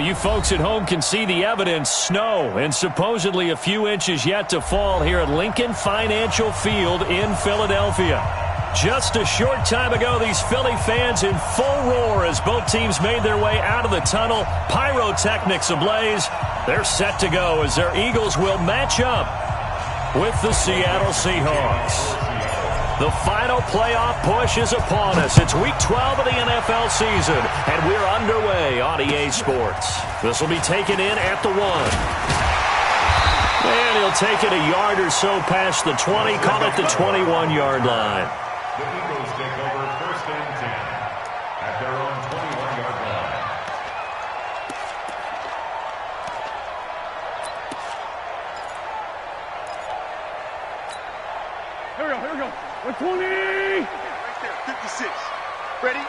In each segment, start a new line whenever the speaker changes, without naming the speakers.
you folks at home can see the evidence. Snow and supposedly a few inches yet to fall here at Lincoln Financial Field in Philadelphia. Just a short time ago, these Philly fans in full roar as both teams made their way out of the tunnel. Pyrotechnics ablaze. They're set to go as their Eagles will match up with the Seattle Seahawks. The final playoff push is upon us. It's Week 12 of the NFL season, and we're underway on EA Sports. This will be taken in at the 1. And he'll take it a yard or so past the 20, call it the 21-yard line.
The Eagles take over 1st and 10 at their own 21-yard line.
Here we go. 20! Right there, 56. Ready?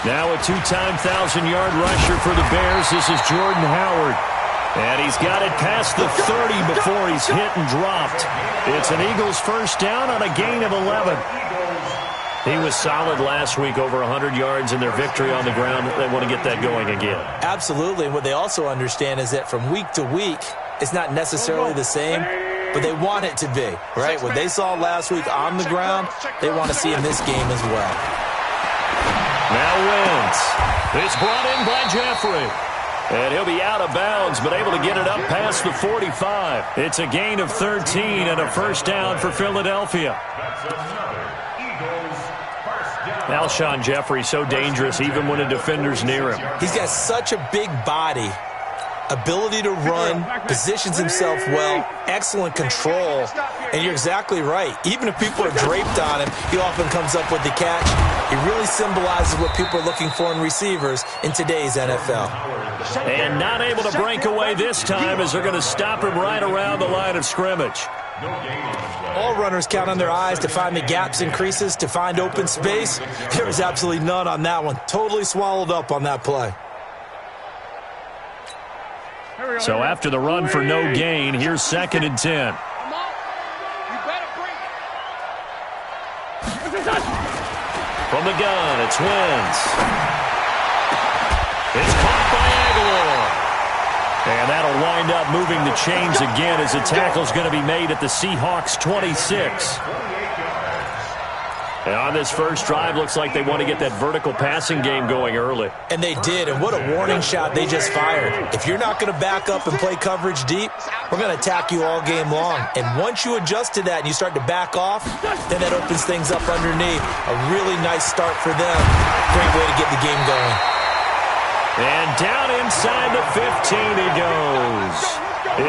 Now a two-time 1,000-yard rusher for the Bears. This is Jordan Howard. And he's got it past the 30 before he's hit and dropped. It's an Eagles first down on a gain of 11. He was solid last week, over 100 yards in their victory on the ground. They want to get that going again.
Absolutely. And what they also understand is that from week to week, it's not necessarily the same, but they want it to be, right? What they saw last week on the ground, they want to see in this game as well.
Now Wentz. It's brought in by Jeffrey. And he'll be out of bounds, but able to get it up past the 45. It's a gain of 13 and a first down for Philadelphia. Alshon Jeffrey, so dangerous even when a defender's near him.
He's got such a big body, ability to run, positions himself well, excellent control, and you're exactly right. Even if people are draped on him, he often comes up with the catch. He really symbolizes what people are looking for in receivers in today's NFL.
And not able to break away this time as they're going to stop him right around the line of scrimmage.
All runners count on their eyes to find the gaps and creases, to find open space. There was absolutely none on that one. Totally swallowed up on that play.
So after the run for no gain, here's 2nd and 10. From the gun, it's Wentz. It's caught by Aguilar. And that'll wind up moving the chains again as the tackle's going to be made at the Seahawks 26. And on this first drive, looks like they want to get that vertical passing game going early.
And they did, and what a warning shot they just fired. If you're not going to back up and play coverage deep, we're going to attack you all game long. And once you adjust to that and you start to back off, then that opens things up underneath. A really nice start for them. Great way to get the game going.
And down inside the 15 he goes.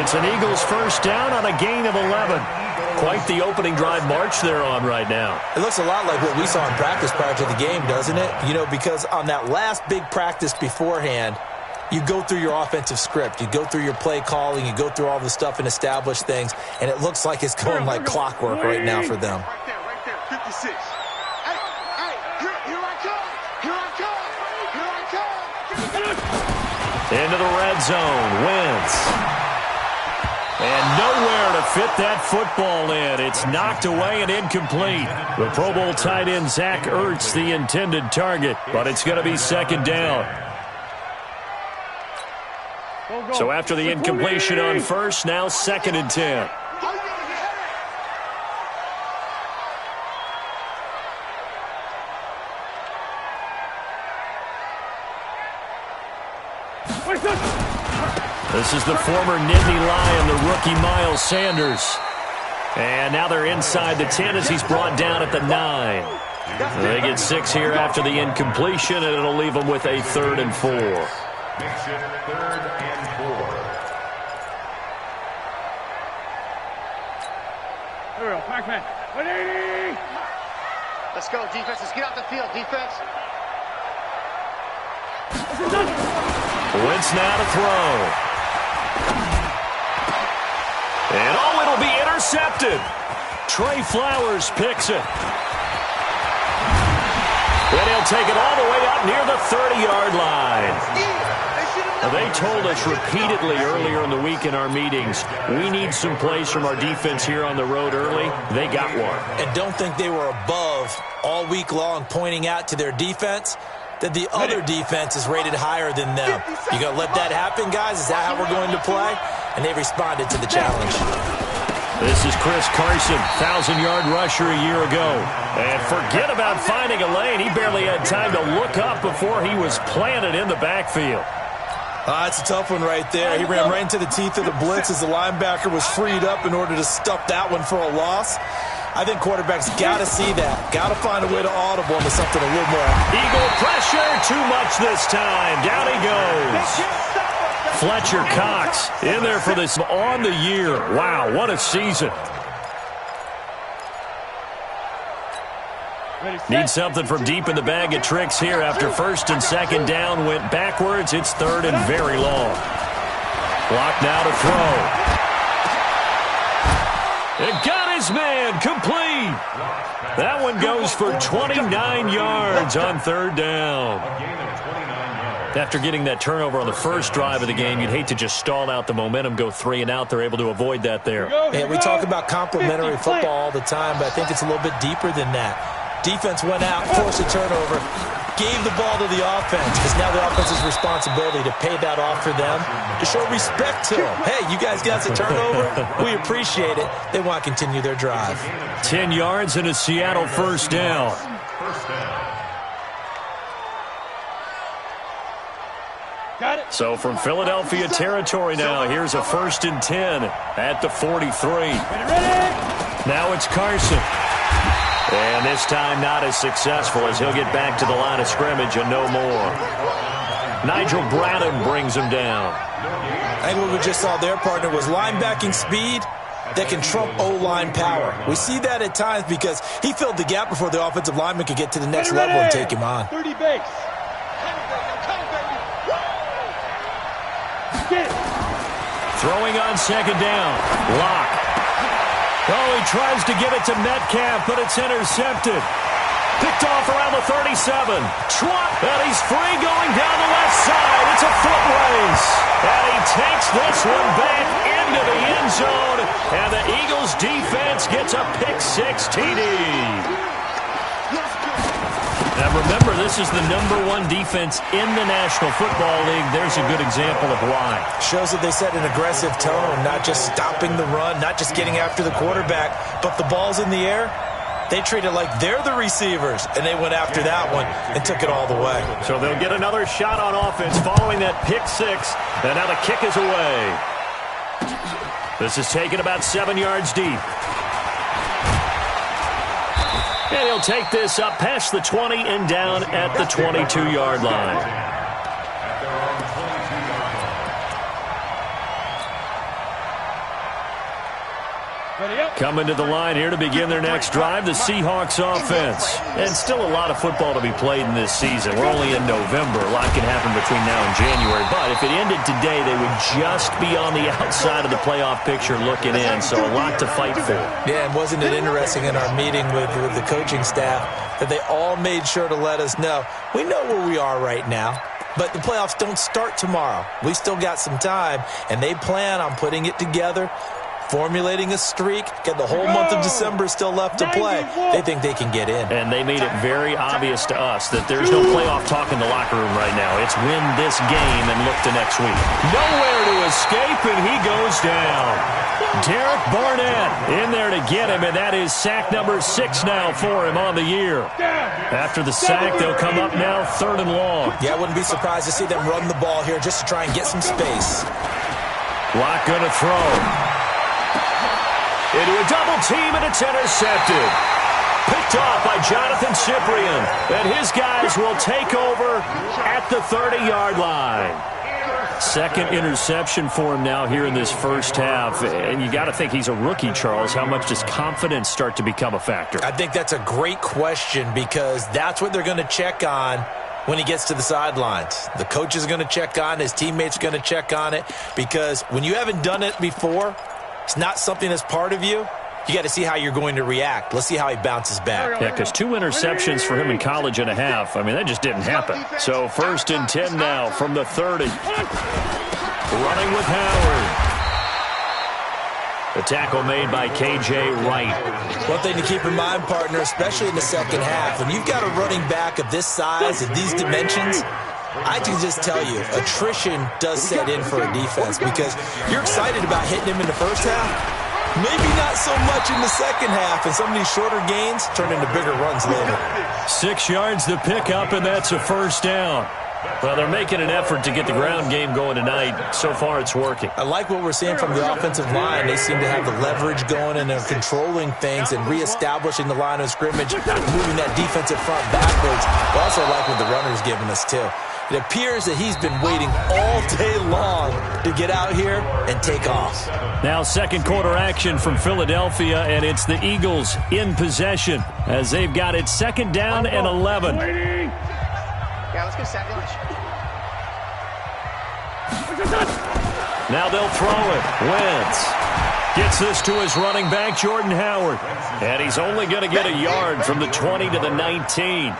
It's an Eagles first down on a gain of 11. Quite the opening drive march they're on right now.
It looks a lot like what we saw in practice prior to the game, doesn't it? You know, because on that last big practice beforehand, you go through your offensive script. You go through your play calling. You go through all the stuff and establish things. And it looks like it's going like clockwork right now for them.
Right there, 56. Hey, here I come. Here I come.
Into the red zone, Wentz. And nowhere to fit that football in. It's knocked away and incomplete. The Pro Bowl tight end Zach Ertz, the intended target, but it's going to be 2nd down. So after the incompletion on first, now 2nd and 10. This is the former Nittany Lion, the rookie Miles Sanders. And now they're inside the 10 as he's brought down at the 9. They get 6 here after the incompletion, and it'll leave them with a 3rd and 4.
Makes it 3rd and 4.
Here we go, Pac-Man. 180.
Let's go, defense. Let's get off the field, defense.
Wentz now to throw. And oh, it'll be intercepted. Trey Flowers picks it. Then he'll take it all the way up near the 30-yard line. Now, they told us repeatedly earlier in the week in our meetings, we need some plays from our defense here on the road early. They got one.
And don't think they were above all week long pointing out to their defense. that the other defense is rated higher than them. You going to let that happen, guys? Is that how we're going to play? And they responded to the challenge.
This is Chris Carson, 1,000-yard rusher a year ago. And forget about finding a lane. He barely had time to look up before he was planted in the backfield.
That's a tough one right there. He ran right into the teeth of the blitz as the linebacker was freed up in order to stuff that one for a loss. I think quarterbacks got to see that. Got to find a way to audible into something a little more.
Eagle pressure, too much this time. Down he goes. Fletcher Cox in there for this on the year. Wow, what a season. Need something from deep in the bag of tricks here after first and second down went backwards. It's third and very long. Block now to throw. It got his man complete. That one goes for 29 yards on third down. After getting that turnover on the first drive of the game, you'd hate to just stall out the momentum, go 3 and out. They're able to avoid that there.
Yeah, we talk about complementary football all the time, but I think it's a little bit deeper than that. Defense went out, forced a turnover, gave the ball to the offense. It's now the offense's responsibility to pay that off for them, to show respect to them. Hey, you guys got the turnover? We appreciate it. They want to continue their drive.
10 yards and a Seattle first down. So from Philadelphia territory now, here's a 1st and 10 at the 43. Now it's Carson. And this time not as successful as he'll get back to the line of scrimmage and no more. Nigel Bradham brings him down.
I think what we just saw there, partner, was linebacking speed that can trump O-line power. We see that at times because he filled the gap before the offensive lineman could get to the next level and take him on.
30 base.
Throwing on second down. Lock. Oh, he tries to give it to Metcalf, but it's intercepted. Picked off around the 37. Trot, and he's free going down the left side. It's a foot race. And he takes this one back into the end zone. And the Eagles defense gets a pick-6 TD. Now remember, this is the #1 defense in the National Football League. There's a good example of why.
Shows that they set an aggressive tone, not just stopping the run, not just getting after the quarterback, but the ball's in the air. They treat it like they're the receivers, and they went after that one and took it all the way.
So they'll get another shot on offense following that pick-6, and now the kick is away. This is taken about 7 yards deep. And he'll take this up past the 20 and down at the 22-yard line. Coming to the line here to begin their next drive, the Seahawks offense. And still a lot of football to be played in this season. We're only in November. A lot can happen between now and January. But if it ended today, they would just be on the outside of the playoff picture looking in. So a lot to fight for.
Yeah, and wasn't it interesting in our meeting with the coaching staff that they all made sure to let us know, we know where we are right now. But the playoffs don't start tomorrow. We still got some time, and they plan on putting it together, formulating a streak, get the whole month of December still left to play. They think they can get in.
And they made it very obvious to us that there's no playoff talk in the locker room right now. It's win this game and look to next week. Nowhere to escape, and he goes down. Derek Barnett in there to get him, and that is sack number 6 now for him on the year. After the sack, they'll come up now 3rd and long.
Yeah, I wouldn't be surprised to see them run the ball here just to try and get some space.
Lock going to throw. Into a double team, and it's intercepted. Picked off by Jonathan Cyprien. And his guys will take over at the 30-yard line. Second interception for him now here in this first half. And you got to think he's a rookie, Charles. How much does confidence start to become a factor?
I think that's a great question because that's what they're going to check on when he gets to the sidelines. The coach is going to check on, his teammates are going to check on it, because when you haven't done it before, it's not something that's part of you. You got to see how you're going to react. Let's see how he bounces back.
Yeah, because 2 interceptions for him in college and a half. I mean, that just didn't happen. So 1st and 10 now from the 30. Running with Howard. The tackle made by K.J. Wright.
One thing to keep in mind, partner, especially in the second half, when you've got a running back of this size, of these dimensions, I can just tell you, attrition does set in for a defense because you're excited about hitting him in the first half. Maybe not so much in the second half, and some of these shorter gains turn into bigger runs later.
6 yards to pick up, and that's a first down. Well, they're making an effort to get the ground game going tonight. So far, it's working.
I like what we're seeing from the offensive line. They seem to have the leverage going, and they're controlling things and reestablishing the line of scrimmage, moving that defensive front backwards. I also like what the runner's giving us, too. It appears that he's been waiting all day long to get out here and take off.
Now second quarter action from Philadelphia, and it's the Eagles in possession as they've got it second down and 11.
Yeah, let's get second.
Now they'll throw it. Wentz gets this to his running back, Jordan Howard. And he's only going to get a yard from the 20 to the 19.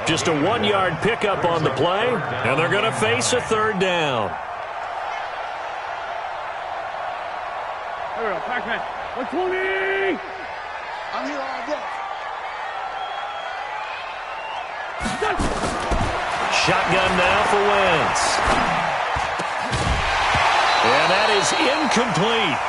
Just a 1-yard pickup on the play, and they're going to face a third down.
There we go, Pac-Man. 120!
I'm here all day.
Shotgun now for Wentz. And that is incomplete.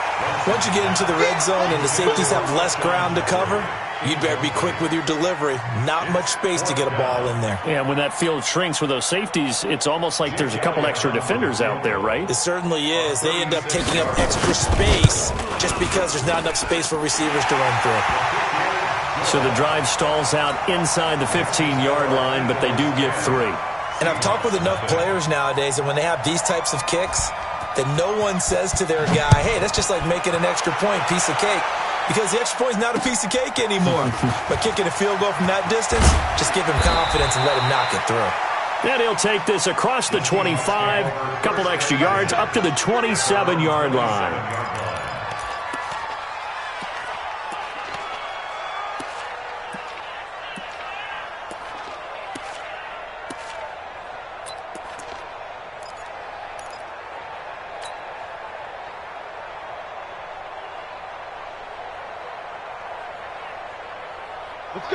Once you get into the red zone and the safeties have less ground to cover, you'd better be quick with your delivery. Not much space to get a ball in there.
Yeah, when that field shrinks with those safeties, it's almost like there's a couple extra defenders out there, right?
It certainly is. They end up taking up extra space just because there's not enough space for receivers to run through.
So the drive stalls out inside the 15-yard line, but they do get 3.
And I've talked with enough players nowadays, and when they have these types of kicks, that no one says to their guy, hey, that's just like making an extra point, piece of cake. Because the extra point is not a piece of cake anymore. But kicking a field goal from that distance, just give him confidence and let him knock it through.
Then he'll take this across the 25, couple extra yards, up to the 27-yard line.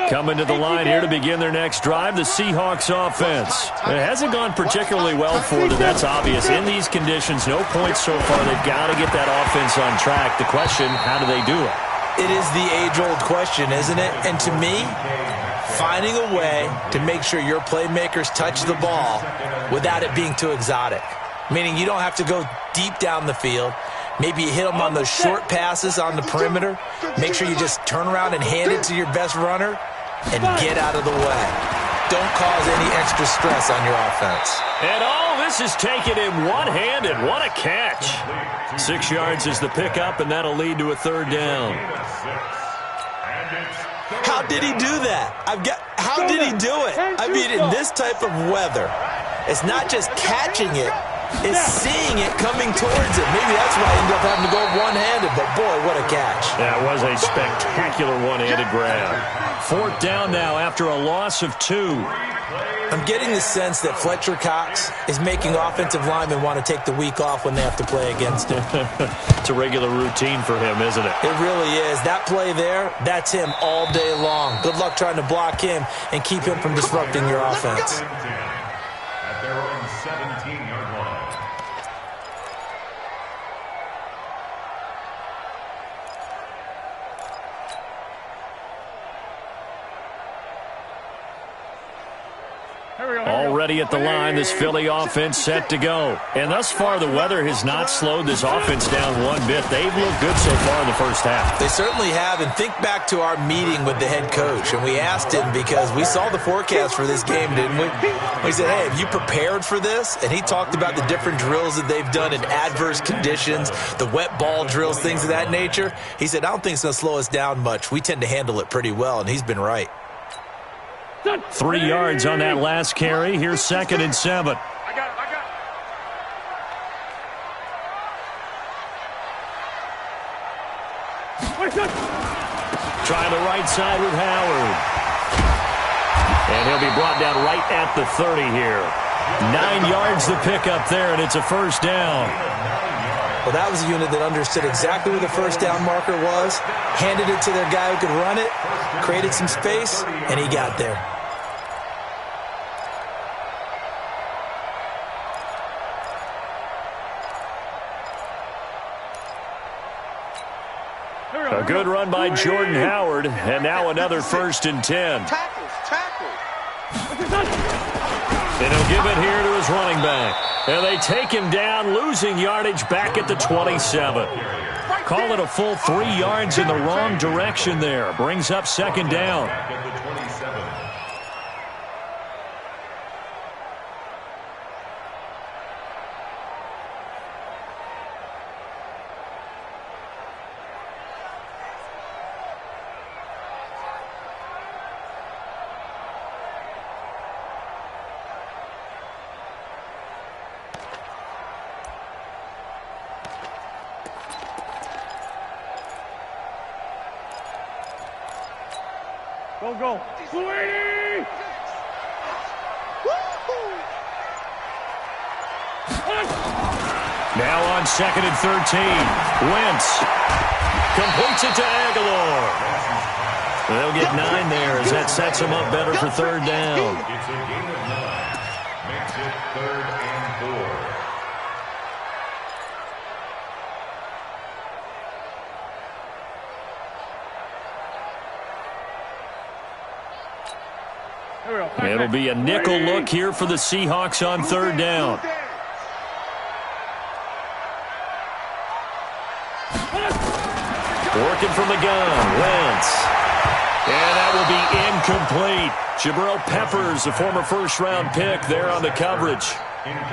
Coming to the line here to begin their next drive, the Seahawks offense. It hasn't gone particularly well for them, that's obvious. In these conditions, no points so far. They've got to get that offense on track. The question, how do they do it?
It is the age-old question, isn't it? And to me, finding a way to make sure your playmakers touch the ball without it being too exotic. Meaning you don't have to go deep down the field. Maybe you hit them on those short passes on the perimeter. Make sure you just turn around and hand it to your best runner and get out of the way. Don't cause any extra stress on your offense.
And all this is taken in one-handed. What a catch. 6 yards is the pickup, and that'll lead to a third down.
How did he do that? How did he do it? I mean, in this type of weather, it's not just catching it. It's seeing it coming towards it. Maybe that's why he ended up having to go one-handed, but boy, what a catch.
That was a spectacular one-handed grab. Fourth down now after a loss of 2.
I'm getting the sense that Fletcher Cox is making offensive linemen want to take the week off when they have to play against him.
It's a regular routine for him, isn't it?
It really is. That play there, that's him all day long. Good luck trying to block him and keep him from disrupting your offense.
At their own 17-yard line.
Already at the line, this Philly offense set to go. And thus far, the weather has not slowed this offense down one bit. They've looked good so far in the first half.
They certainly have. And think back to our meeting with the head coach. And we asked him because we saw the forecast for this game, didn't we? We said, hey, have you prepared for this? And he talked about the different drills that they've done in adverse conditions, the wet ball drills, things of that nature. He said, I don't think it's going to slow us down much. We tend to handle it pretty well, and he's been right.
3 yards on that last carry. Here's 2nd and 7.
I got it.
Trying the right side with Howard. And he'll be brought down right at the 30 here. 9 yards to pick up there, and it's a first down.
Well, that was a unit that understood exactly where the first down marker was, handed it to their guy who could run it, created some space, and he got there.
A good run by Jordan Howard, and now another 1st and 10.
Tackles.
And he'll give it here to his running back. And they take him down, losing yardage back at the 27. Call it a full 3 yards in the wrong direction there. Brings up 2nd down.
Go. Sweetie!
Now on 2nd and 13. Wentz completes it to Aguilar. They'll get 9 there as that sets them up better for 3rd down.
It's a gain of 9. Makes it 3rd and 4.
It'll be a nickel look here for the Seahawks on 3rd down. Working from the gun, Wentz. And that will be incomplete. Jabril Peppers, a former 1st-round pick, there on the coverage.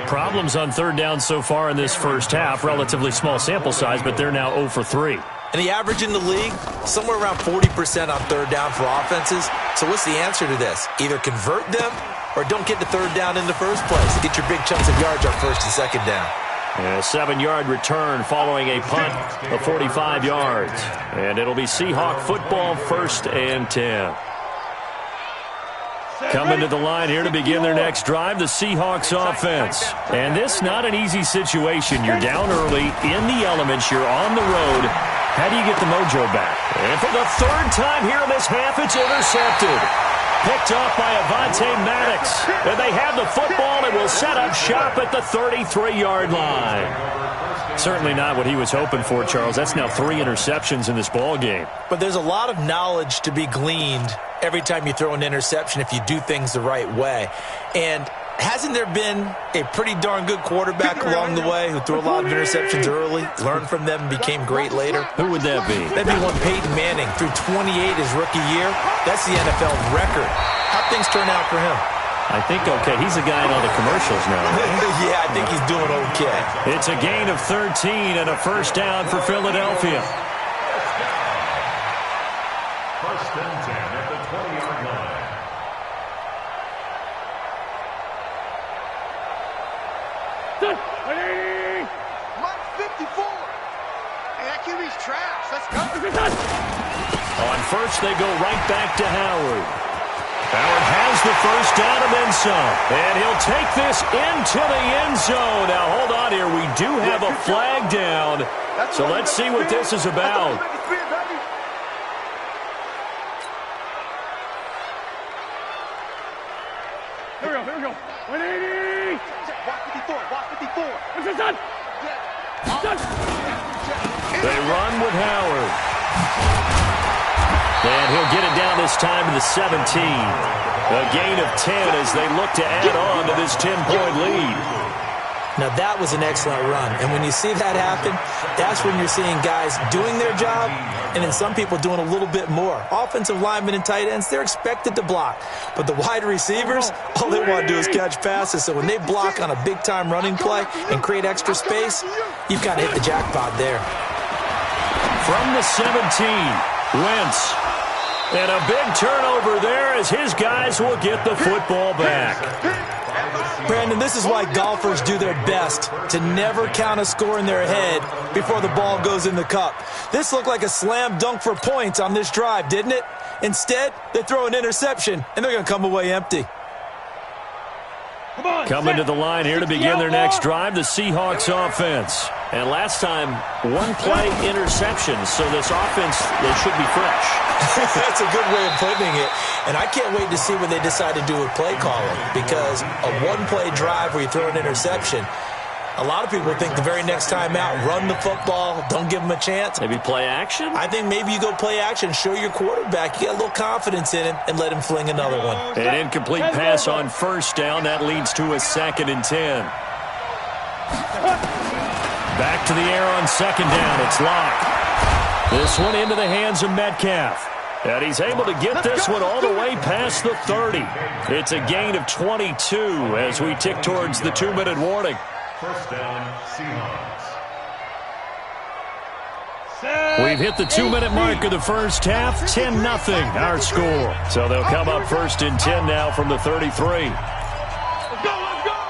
Problems on 3rd down so far in this first half. Relatively small sample size, but they're now 0 for 3.
And the average in the league, somewhere around 40% on 3rd down for offenses. So what's the answer to this? Either convert them or don't get to 3rd down in the first place. Get your big chunks of yards on 1st and 2nd down.
A 7-yard return following a punt of 45 yards. And it'll be Seahawk football, 1st and 10. Coming to the line here to begin their next drive, the Seahawks offense. And this not an easy situation. You're down early, in the elements, you're on the road. How do you get the mojo back? And for the 3rd time here in this half, it's intercepted. Picked off by Avonte Maddox. And they have the football and will set up shop at the 33-yard line. Certainly not what he was hoping for, Charles. That's now 3 interceptions in this ball game.
But there's a lot of knowledge to be gleaned every time you throw an interception if you do things the right way. And hasn't there been a pretty darn good quarterback along the way who threw a lot of interceptions early, learned from them, and became great later?
Who would that be?
That'd be one Peyton Manning. Threw 28 his rookie year. That's the NFL record. How'd things turn out for him?
I think okay. He's a guy in all the commercials now.
Yeah, I think he's doing okay.
It's a gain of 13 and a 1st down for Philadelphia.
1st and 10 at the 20-yard line.
Mike 54. Hey, that QB's trash. Let's go.
On 1st, they go right back to Howard. Howard has the 1st down and then some. And he'll take this into the end zone. Now, hold on here. We do have a flag down. So let's see what this is about.
Here we go. 180.
Watch 54.
What's this done?
They run with Howard. And he'll get it down this time to the 17. A gain of 10 as they look to add on to this 10-point lead.
Now, that was an excellent run. And when you see that happen, that's when you're seeing guys doing their job and then some people doing a little bit more. Offensive linemen and tight ends, they're expected to block. But the wide receivers, all they want to do is catch passes. So when they block on a big-time running play and create extra space, you've got to hit the jackpot there.
From the 17, Wentz. And a big turnover there as his guys will get the football back.
Brandon, this is why golfers do their best to never count a score in their head before the ball goes in the cup. This looked like a slam dunk for points on this drive, didn't it? Instead, they throw an interception, and they're going to come away empty.
Coming to the line here to begin their next drive, the Seahawks offense. And last time, one-play interception, so this offense, they should be fresh.
That's a good way of putting it. And I can't wait to see what they decide to do with play calling, because a one-play drive where you throw an interception, a lot of people think the very next time out, run the football, don't give them a chance.
Maybe play action?
I think maybe you go play action, show your quarterback, you get a little confidence in him, and let him fling another one.
An incomplete pass on first down. That leads to a 2nd and 10. Back to the air on 2nd down. It's Locke. This one into the hands of Metcalf. And he's able to get this one all the way past the 30. It's a gain of 22 as we tick towards the 2-minute warning.
First down, Seahawks.
We've hit the 2-minute mark of the first half. 10-0 our score. So they'll come up 1st and 10 now from the 33.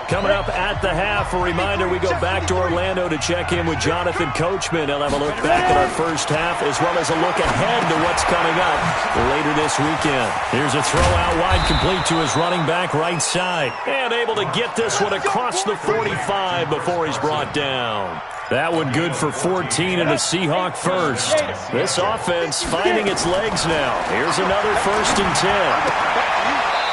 Coming up at the half, a reminder, we go back to Orlando to check in with Jonathan Coachman. He'll have a look back at our first half as well as a look ahead to what's coming up later this weekend. Here's a throw out wide, complete to his running back right side. And able to get this one across the 45 before he's brought down. That one good for 14 and a Seahawk first. This offense finding its legs now. Here's another 1st and 10.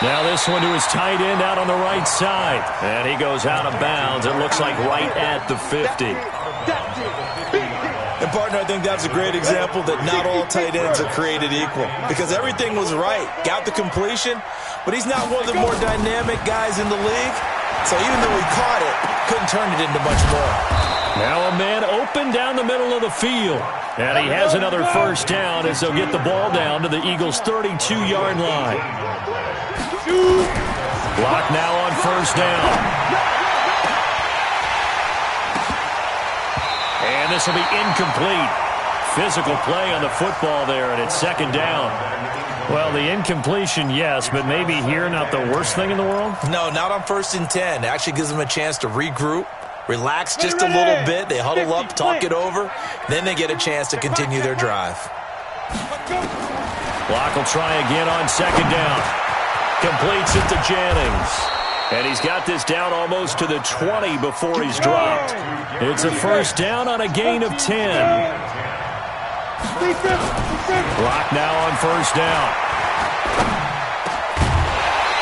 Now this one to his tight end out on the right side. And he goes out of bounds. It looks like right at the 50.
And, partner, I think that's a great example that not all tight ends are created equal. Because everything was right. Got the completion, but he's not one of the more dynamic guys in the league. So even though he caught it, couldn't turn it into much more.
Now a man open down the middle of the field. And he has another first down as they'll get the ball down to the Eagles' 32-yard line. Block now on first down. And this will be incomplete. Physical play on the football there, and it's 2nd down. Well, the incompletion, yes, but maybe here not the worst thing in the world?
No, not on 1st and 10. It actually gives them a chance to regroup, relax just a little bit. They huddle up, talk it over. Then they get a chance to continue their drive.
Block will try again on 2nd down. Completes it to Jennings. And he's got this down almost to the 20 before he's dropped. It's a first down on a gain of 10. Block now on first down.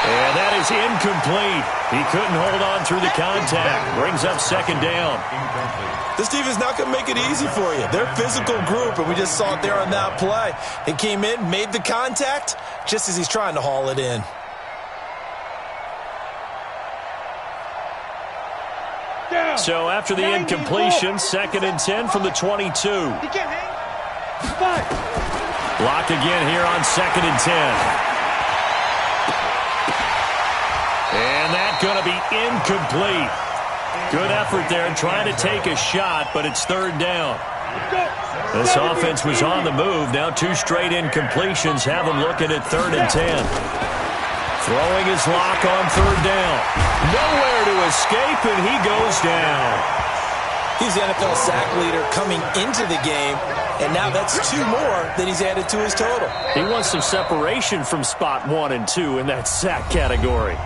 And that is incomplete. He couldn't hold on through the contact. Brings up 2nd down.
This defense not going to make it easy for you. They're a physical group, and we just saw it there on that play. He came in, made the contact, just as he's trying to haul it in.
So after the incompletion, 2nd and 10 from the 22. Blocked again here on 2nd and 10. And that's going to be incomplete. Good effort there trying to take a shot, but it's 3rd down. This offense was on the move. Now 2 straight incompletions have them looking at 3rd and 10. Throwing his lock on 3rd down. Nowhere to escape, and he goes down.
He's the NFL sack leader coming into the game, and now that's 2 more that he's added to his total.
He wants some separation from spot 1 and 2 in that sack category.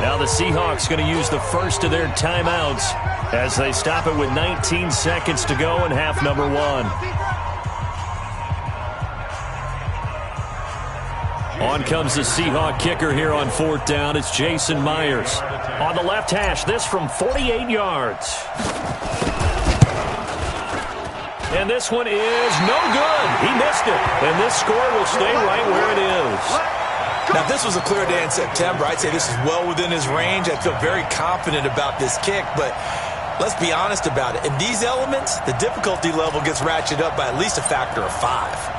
Now the Seahawks going to use the first of their timeouts as they stop it with 19 seconds to go in half number 1. On comes the Seahawk kicker here on 4th down. It's Jason Myers. On the left hash, this from 48 yards. And this one is no good. He missed it. And this score will stay right where it is.
Now, if this was a clear day in September, I'd say this is well within his range. I feel very confident about this kick, but let's be honest about it. In these elements, the difficulty level gets ratcheted up by at least a factor of 5.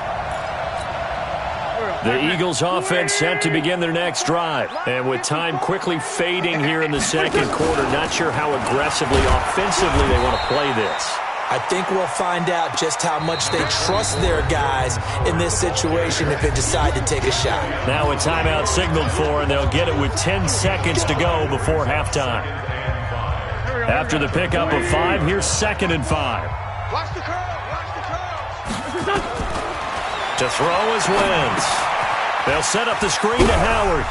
The Eagles offense set to begin their next drive. And with time quickly fading here in the 2nd quarter, not sure how aggressively, offensively they want to play this.
I think we'll find out just how much they trust their guys in this situation if they decide to take a shot.
Now a timeout signaled for, and they'll get it with 10 seconds to go before halftime. After the pickup of 5, here's 2nd and 5.
Watch the curl. Watch the curl.
To throw is Wentz. They'll set up the screen to Howard.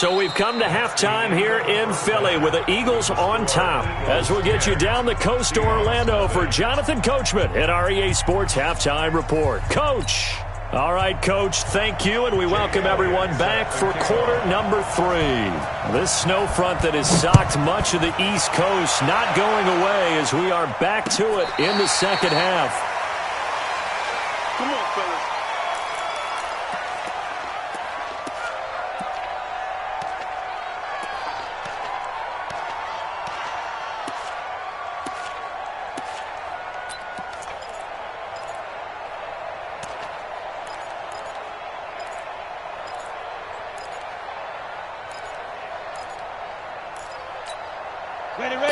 So we've come to halftime here in Philly with the Eagles on top. As we'll get you down the coast to Orlando for Jonathan Coachman at our EA Sports Halftime Report. Coach. All right, Coach, thank you, and we welcome everyone back for quarter number 3. This snow front that has socked much of the East Coast not going away as we are back to it in the second half.
Come on, fellas.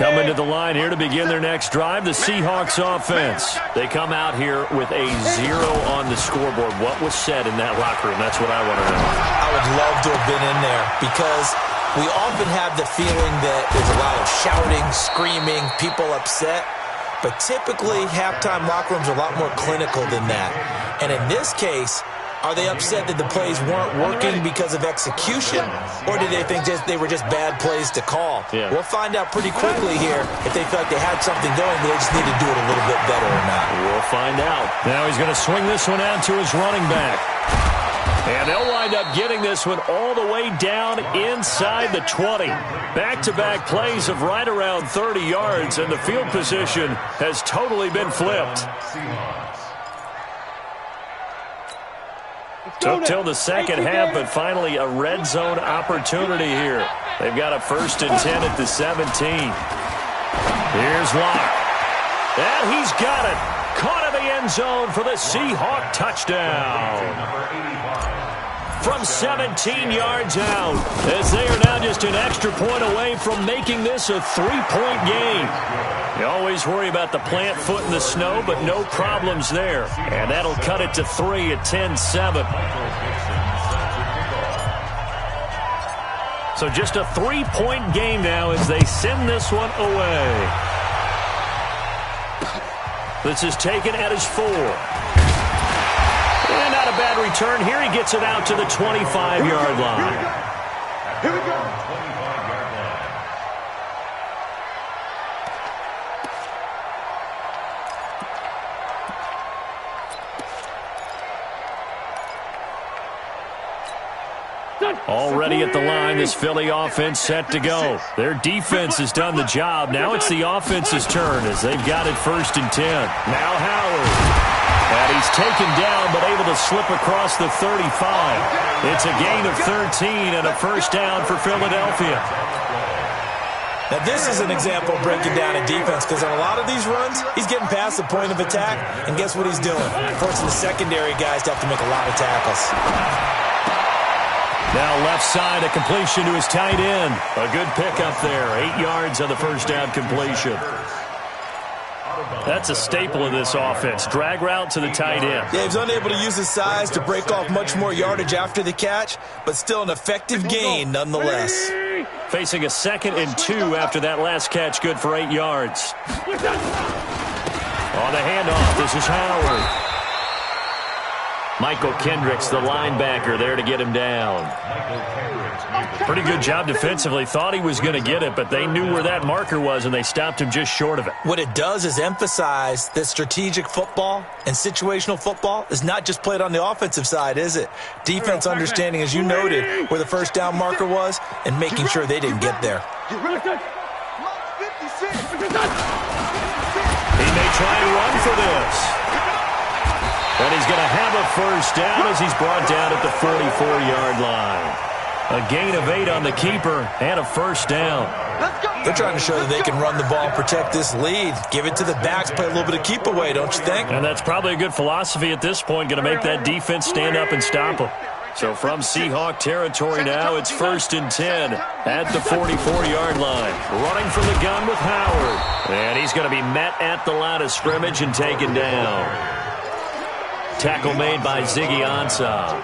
Coming to the line here to begin their next drive, the Seahawks offense. They come out here with a 0 on the scoreboard. What was said in that locker room? That's what I want to know.
I would love to have been in there because we often have the feeling that there's a lot of shouting, screaming, people upset. But typically, halftime locker rooms are a lot more clinical than that. And in this case, are they upset that the plays weren't working because of execution, or did they think they were just bad plays to call?
Yeah.
We'll find out pretty quickly here if they felt like they had something going, but they just need to do it a little bit better or not.
We'll find out. Now he's going to swing this one out to his running back. And they'll wind up getting this one all the way down inside the 20. Back-to-back plays of right around 30 yards, and the field position has totally been flipped. Took till the second half, but finally a red zone opportunity here. They've got a 1st and 10 at the 17. Here's Locke. And he's got it. Caught in the end zone for the Seahawk touchdown. From 17 yards out, as they are now just an extra point away from making this a 3-point game. You always worry about the plant foot in the snow, but no problems there. And that'll cut it to 3 at 10-7. So just a 3-point game now as they send this one away. This is taken at his 4. And not a bad return here. He gets it out to the 25-yard line.
Here we go.
Already at the line, this Philly offense set to go. Their defense has done the job. Now it's the offense's turn as they've got it 1st and 10. Now Howard. And he's taken down but able to slip across the 35. It's a gain of 13 and a 1st down for Philadelphia.
Now, this is an example of breaking down a defense because on a lot of these runs, he's getting past the point of attack, and guess what he's doing? Forcing the secondary guys to have to make a lot of tackles.
Now left side, a completion to his tight end. A good pickup there. 8 yards on the 1st down completion. That's a staple of this offense. Drag route to the tight end.
Yeah, he was unable to use his size to break off much more yardage after the catch, but still an effective gain nonetheless.
Facing a 2nd and 2 after that last catch, good for 8 yards. On the handoff, this is Howard. Michael Kendricks, the linebacker, there to get him down. Pretty good job defensively. Thought he was going to get it, but they knew where that marker was, and they stopped him just short of it.
What it does is emphasize that strategic football and situational football is not just played on the offensive side, is it? Defense understanding, as you noted, where the 1st down marker was and making sure they didn't get there.
He may try and run for this. And he's going to have a 1st down as he's brought down at the 44-yard line. A gain of 8 on the keeper and a 1st down.
They're trying to show that they can run the ball and protect this lead. Give it to the backs, play a little bit of keep away, don't you think?
And that's probably a good philosophy at this point, going to make that defense stand up and stop them. So from Seahawk territory now, it's 1st and 10 at the 44-yard line. Running from the gun with Howard. And he's going to be met at the line of scrimmage and taken down. Tackle made by Ziggy Ansah.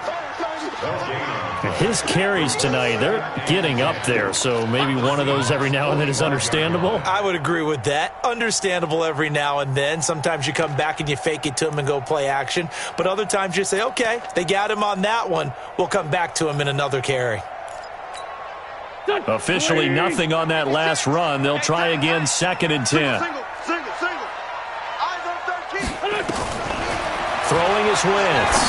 His carries tonight, they're getting up there, so maybe one of those every now and then is understandable.
I would agree with that. Understandable every now and then. Sometimes you come back and you fake it to him and go play action. But other times you say, okay, they got him on that one. We'll come back to him in another carry.
Officially nothing on that last run. They'll try again, 2nd and 10.
Single. Eyes on third key.
Throwing his Wentz.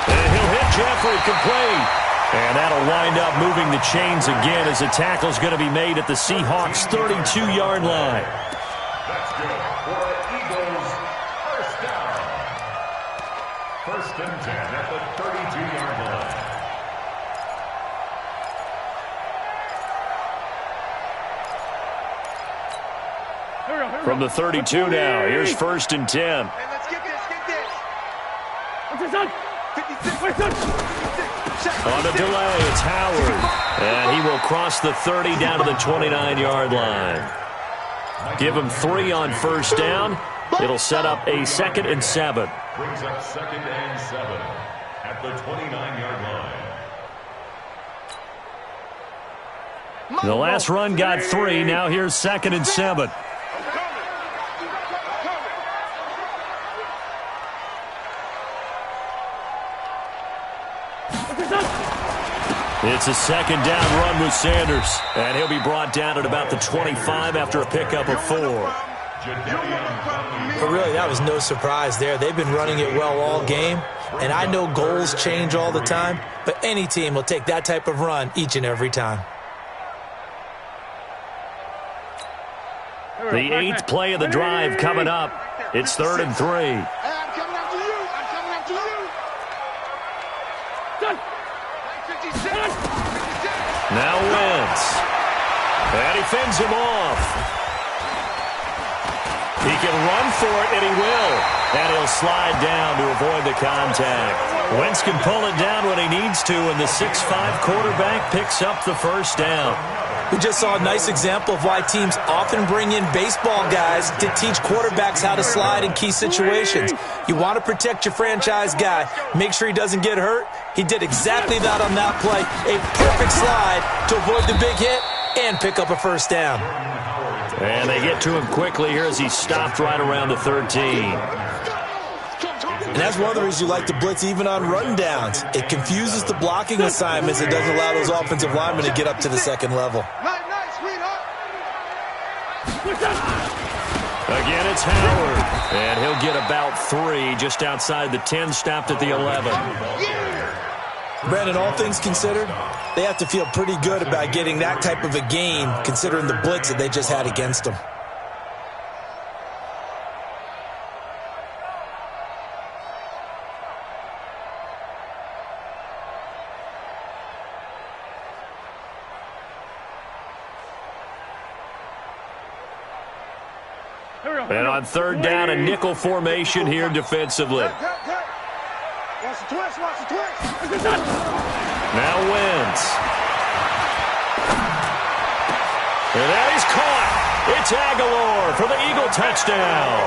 And he'll hit Jeffrey complete. And that'll wind up moving the chains again as the tackle's going to be made at the Seahawks' 32-yard line.
That's good for Eagles first down. 1st and 10 at the 32-yard line.
From the 32 now, here's 1st and 10.
Hey, let's get this.
What's this,
56.
On the delay, it's Howard. And he will cross the 30 down to the 29-yard line. Give him 3 on 1st down. It'll set up a 2nd and 7.
Brings up 2nd and 7 at the 29-yard line.
The last run got 3. Now here's 2nd and 7. It's a 2nd down run with Sanders. And he'll be brought down at about the 25 after a pickup of 4.
But really, that was no surprise there. They've been running it well all game. And I know goals change all the time, but any team will take that type of run each and every time.
The 8th play of the drive coming up. It's 3rd and 3.
Hey, I'm coming after you.
Now Wentz. And he fends him off. He can run for it, and he will. And he'll slide down to avoid the contact. Wentz can pull it down when he needs to, and the 6'5" quarterback picks up the 1st down.
We just saw a nice example of why teams often bring in baseball guys to teach quarterbacks how to slide in key situations. You want to protect your franchise guy. Make sure he doesn't get hurt. He did exactly that on that play. A perfect slide to avoid the big hit and pick up a 1st down.
And they get to him quickly here as he's stopped right around the 13.
And that's one of the reasons you like to blitz even on run downs. It confuses the blocking assignments. It doesn't allow those offensive linemen to get up to the 2nd level.
Nice, sweetheart.
Again, it's Howard. And he'll get about 3 just outside the 10, stopped at the 11.
Brandon, all things considered, they have to feel pretty good about getting that type of a gain considering the blitz that they just had against them.
And on 3rd down, a nickel formation here defensively.
Watch the twist.
Now Wentz. And that is caught. It's Aguilar for the Eagle touchdown.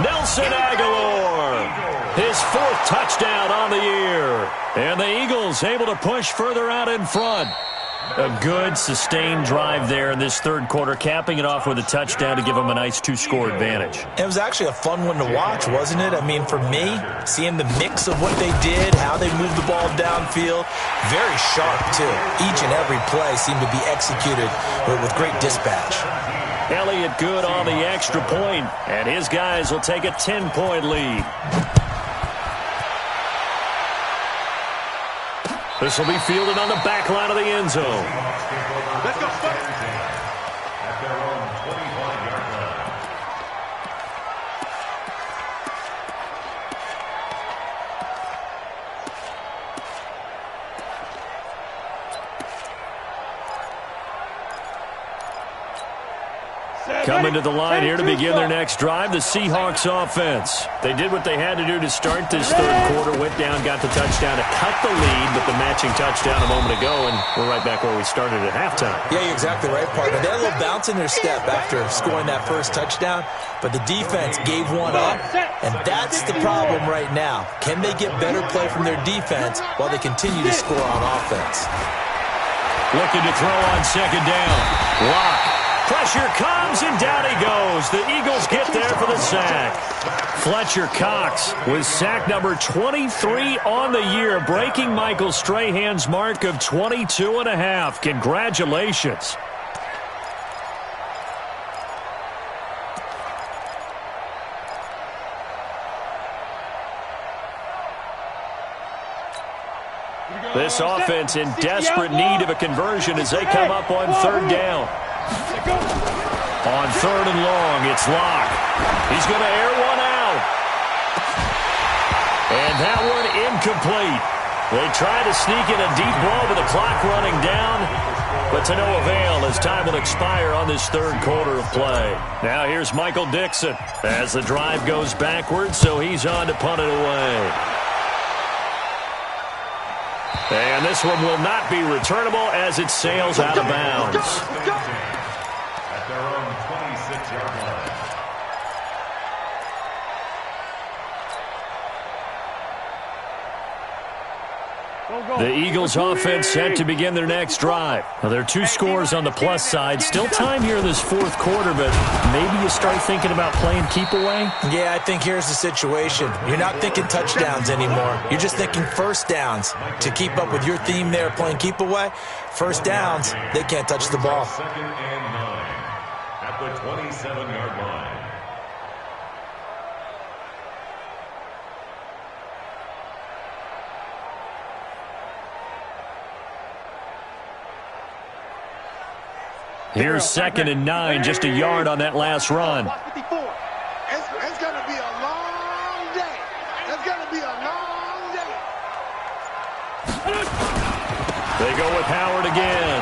Nelson Aguilar, his 4th touchdown on the year. And the Eagles able to push further out in front. A good, sustained drive there in this 3rd quarter, capping it off with a touchdown to give them a nice 2-score advantage.
It was actually a fun one to watch, wasn't it? I mean, for me, seeing the mix of what they did, how they moved the ball downfield, very sharp, too. Each and every play seemed to be executed with great dispatch.
Elliott good on the extra point, and his guys will take a 10-point lead. This will be fielded on the back line of the end zone.
Let's go,
at their own 25-yard line.
Coming to the line here to begin their next drive, the Seahawks offense. They did what they had to do to start this 3rd quarter, went down, got the touchdown to cut the lead, but the matching touchdown a moment ago, and we're right back where we started at halftime.
Yeah, you're exactly right, partner. They had a little bounce in their step after scoring that 1st touchdown, but the defense gave one up, and that's the problem right now. Can they get better play from their defense while they continue to score on offense?
Looking to throw on 2nd down. Lock. Pressure comes, and down he goes. The Eagles get there for the sack. Fletcher Cox with sack number 23 on the year, breaking Michael Strahan's mark of 22.5. Congratulations. This offense in desperate need of a conversion as they come up on third down. On third and long, it's Locke. He's going to air one out. And that one incomplete. They try to sneak in a deep ball with the clock running down, but to no avail as time will expire on this third quarter of play. Now here's Michael Dixon as the drive goes backwards, so he's on to punt it away. And this one will not be returnable as it sails out of bounds.
At their own 26-yard line.
The Eagles offense set to begin their next drive. Now, there are two scores on the plus side. Still time here in this fourth quarter, but maybe you start thinking about playing keep away?
Yeah, I think here's the situation. You're not thinking touchdowns anymore. You're just thinking first downs. To keep up with your theme there, playing keep away, first downs, they can't touch the ball.
2nd and 9 at the 27-yard line.
Here's 2nd and 9, just a yard on that last run.
It's going to be a long day. It's going to be a long day.
They go with Howard again.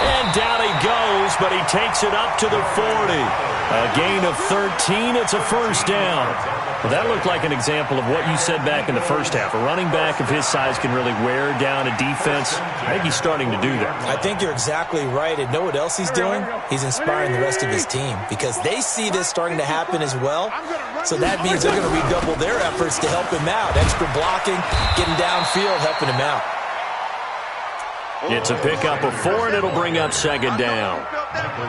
And down he goes, but he takes it up to the 40. A gain of 13. It's a first down. Well, that looked like an example of what you said back in the first half. A running back of his size can really wear down a defense. I think he's starting to do that.
I think you're exactly right. And know what else he's doing? He's inspiring the rest of his team because they see this starting to happen as well. So that means they're going to redouble their efforts to help him out. Extra blocking, getting downfield, helping him out.
It's a pickup of 4, and it'll bring up 2nd down.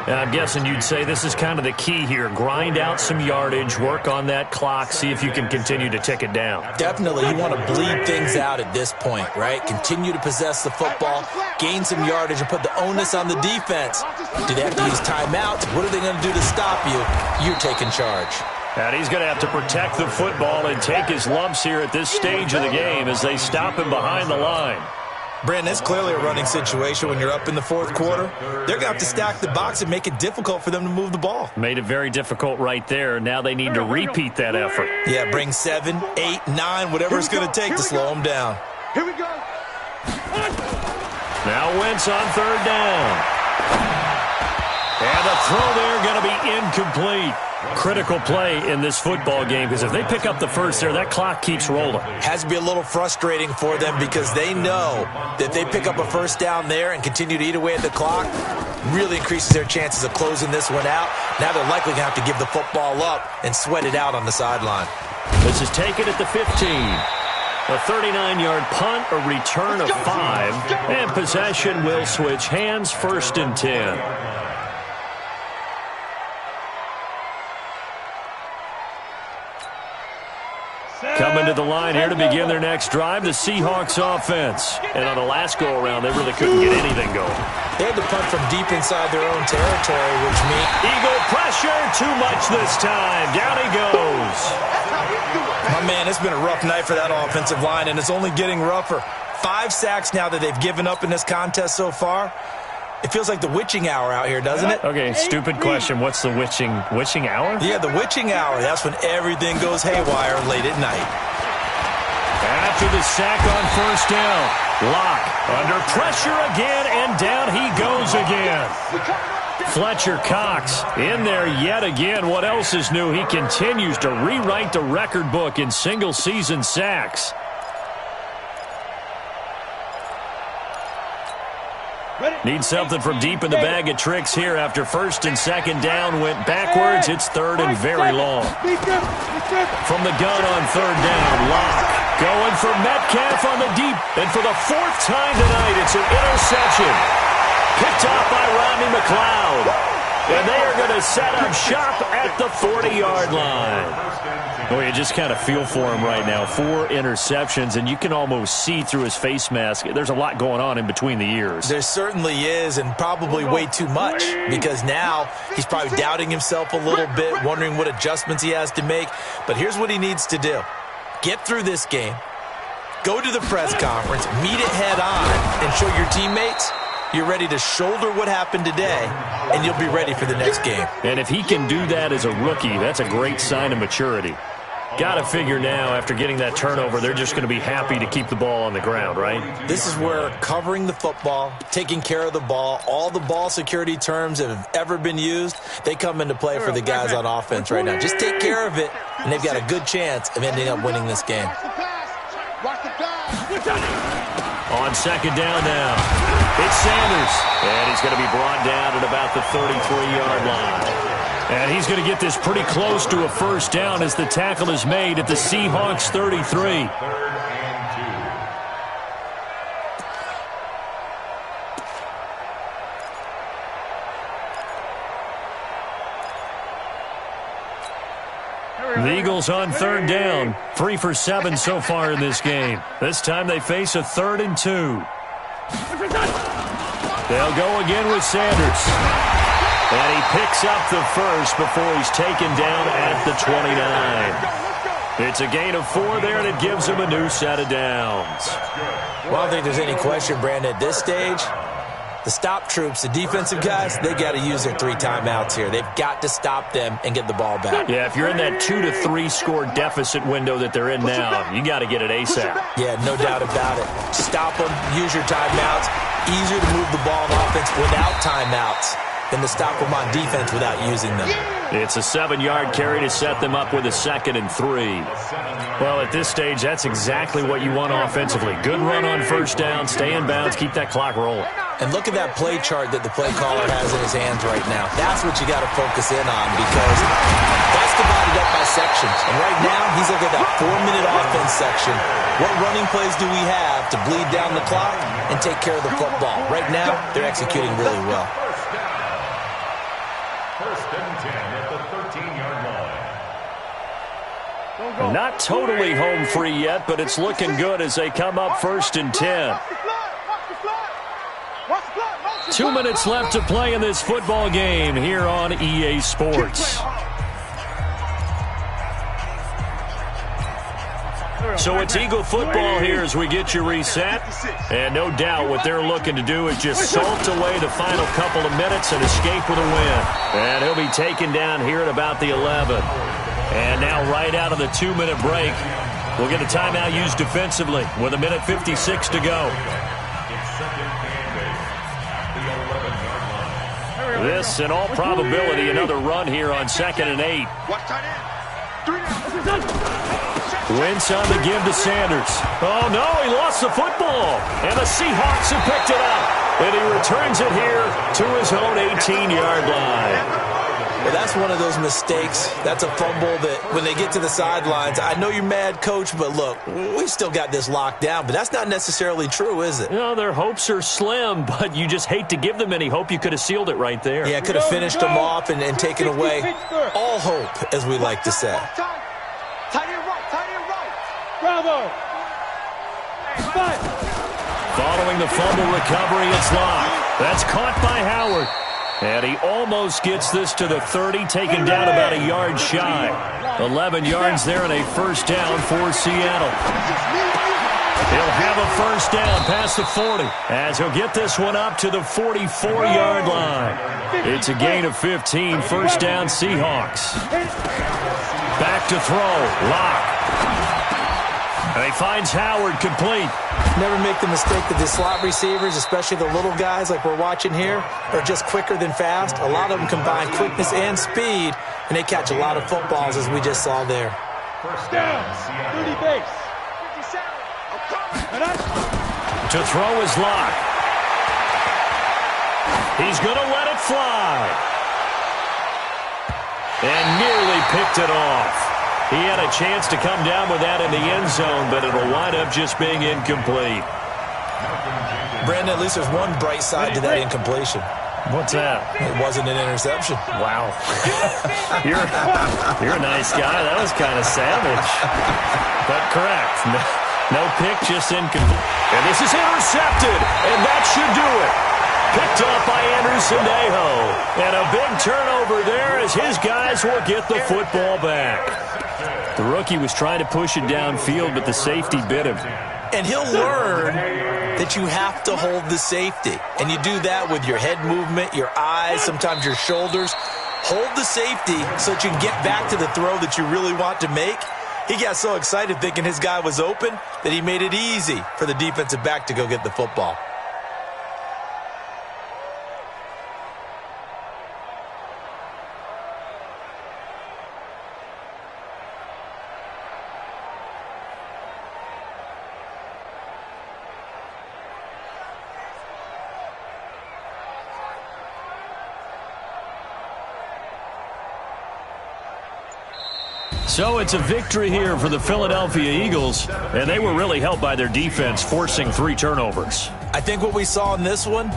And I'm guessing you'd say this is kind of the key here. Grind out some yardage, work on that clock, see if you can continue to tick it down.
Definitely. You want to bleed things out at this point, right? Continue to possess the football, gain some yardage, and put the onus on the defense. Do they have to use timeouts? What are they going to do to stop you? You're taking charge.
And he's going to have to protect the football and take his lumps here at this stage of the game as they stop him behind the line.
Brandon, it's clearly a running situation when you're up in the fourth quarter. They're going to have to stack the box and make it difficult for them to move the ball.
Made it very difficult right there. Now they need to repeat that effort.
Yeah, bring 7, 8, 9, whatever it's going to take to slow them down.
Here we go.
Now Wentz on third down. And the throw there going to be incomplete. Critical play in this football game because if they pick up the first there, that clock keeps rolling.
Has to be a little frustrating for them because they know that they pick up a first down there and continue to eat away at the clock, really increases their chances of closing this one out. Now they're likely going to have to give the football up and sweat it out on the sideline.
This is taken at the 15. A 39-yard punt, a return of 5, and possession will switch hands, 1st and 10. Coming to the line here to begin their next drive, the Seahawks offense. And on the last go-around, they really couldn't get anything going.
They had to punt from deep inside their own territory, which means
Eagle pressure, too much this time. Down he goes.
my man, it's been a rough night for that offensive line, and it's only getting rougher. 5 sacks now that they've given up in this contest so far. It feels like the witching hour out here, doesn't it?
Okay, stupid question. What's the witching hour?
Yeah, the witching hour. That's when everything goes haywire late at night.
After the sack on first down, Locke under pressure again, and down he goes again. Fletcher Cox in there yet again. What else is new? He continues to rewrite the record book in single-season sacks. Need something from deep in the bag of tricks here after 1st and 2nd down. Went backwards. It's 3rd and very long. From the gun on 3rd down, Locke going for Metcalf on the deep. And for the 4th time tonight, it's an interception. picked off by Rodney McLeod. And they are going to set up shop at the 40-yard line. Well, you just kind of feel for him right now. 4 interceptions, and you can almost see through his face mask. There's a lot going on in between the ears.
There certainly is, and probably way too much, because now he's probably doubting himself a little bit, wondering what adjustments he has to make. But here's what he needs to do. Get through this game, go to the press conference, meet it head on, and show your teammates you're ready to shoulder what happened today, and you'll be ready for the next game.
And if he can do that as a rookie, that's a great sign of maturity. Got to figure now, after getting that turnover, they're just going to be happy to keep the ball on the ground, right?
This is where covering the football, taking care of the ball, all the ball security terms that have ever been used, they come into play for the guys on offense right now. Just take care of it, and they've got a good chance of ending up winning this game.
On second down now, it's Sanders, and he's going to be brought down at about the 33-yard line. And he's going to get this pretty close to a first down as the tackle is made at the Seahawks 33. The Eagles on third down, 3 for 7 so far in this game. This time they face a 3rd and 2. They'll go again with Sanders. And he picks up the first before he's taken down at the 29. It's a gain of 4 there, and it gives him a new set of downs.
Well, I don't think there's any question, Brandon, at this stage, the stop troops, the defensive guys, they got to use their 3 timeouts here. They've got to stop them and get the ball back.
Yeah, if you're in that 2 to 3 score deficit window that they're in now, you got to get it ASAP.
Yeah, no doubt about it. Stop them, use your timeouts. Easier to move the ball on offense without timeouts than to stop them on defense without using them.
It's a 7-yard carry to set them up with a 2nd and 3. Well, at this stage, that's exactly what you want offensively. Good run on first down, stay in bounds, keep that clock rolling.
And look at that play chart that the play caller has in his hands right now. That's what you got to focus in on, because that's divided up by sections. And right now, he's looking at that 4-minute offense section. What running plays do we have to bleed down the clock and take care of the football? Right now, they're executing really well.
First and 10 at the 13-yard line.
Not totally home free yet, but it's looking good as they come up 1st and 10. 2 minutes left to play in this football game here on EA Sports. So it's Eagle football here as we get you reset. And no doubt what they're looking to do is just salt away the final couple of minutes and escape with a win. And he'll be taken down here at about the 11. And now right out of the 2-minute break, we'll get a timeout used defensively with 1:56 to go. This, in all probability, another run here on 2nd and 8. Wentz on the give to Sanders. Oh, no, he lost the football. And the Seahawks have picked it up. And he returns it here to his own 18-yard line.
Well, that's one of those mistakes. That's a fumble that when they get to the sidelines, I know you're mad, Coach, but look, we still got this locked down. But that's not necessarily true, is it?
You know, their hopes are slim, but you just hate to give them any hope. You could have sealed it right there.
Yeah, could have finished them off and taken away all hope, as we like to say.
Bravo.
Following the fumble recovery, it's Locke. That's caught by Howard. And he almost gets this to the 30, taken down about a yard shy. 11 yards there and a first down for Seattle. He'll have a first down past the 40 as he'll get this one up to the 44-yard line. It's a gain of 15, first down Seahawks. Back to throw, Locke. And he finds Howard complete.
Never make the mistake that the slot receivers, especially the little guys like we're watching here, are just quicker than fast. A lot of them combine quickness and speed, and they catch a lot of footballs, as we just saw there.
First down,
30 base. 57.
To throw is Locke. He's going to let it fly. And nearly picked it off. He had a chance to come down with that in the end zone, but it'll wind up just being incomplete.
Brandon, at least there's one bright side to that incompletion.
What's that?
It wasn't an interception.
Wow. you're a nice guy. That was kind of savage. But correct. No pick, just incomplete. And this is intercepted, and that should do it. Picked up by Anderson Aho. And a big turnover there as his guys will get the football back. The rookie was trying to push it downfield, but the safety bit him.
And he'll learn that you have to hold the safety. And you do that with your head movement, your eyes, sometimes your shoulders. Hold the safety so that you can get back to the throw that you really want to make. He got so excited thinking his guy was open that he made it easy for the defensive back to go get the football.
So it's a victory here for the Philadelphia Eagles, and they were really helped by their defense, forcing 3 turnovers.
I think what we saw in this one,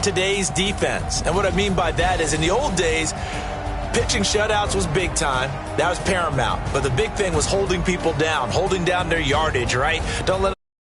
today's defense. And what I mean by that is in the old days, pitching shutouts was big time. That was paramount. But the big thing was holding people down, holding down their yardage, right? Don't let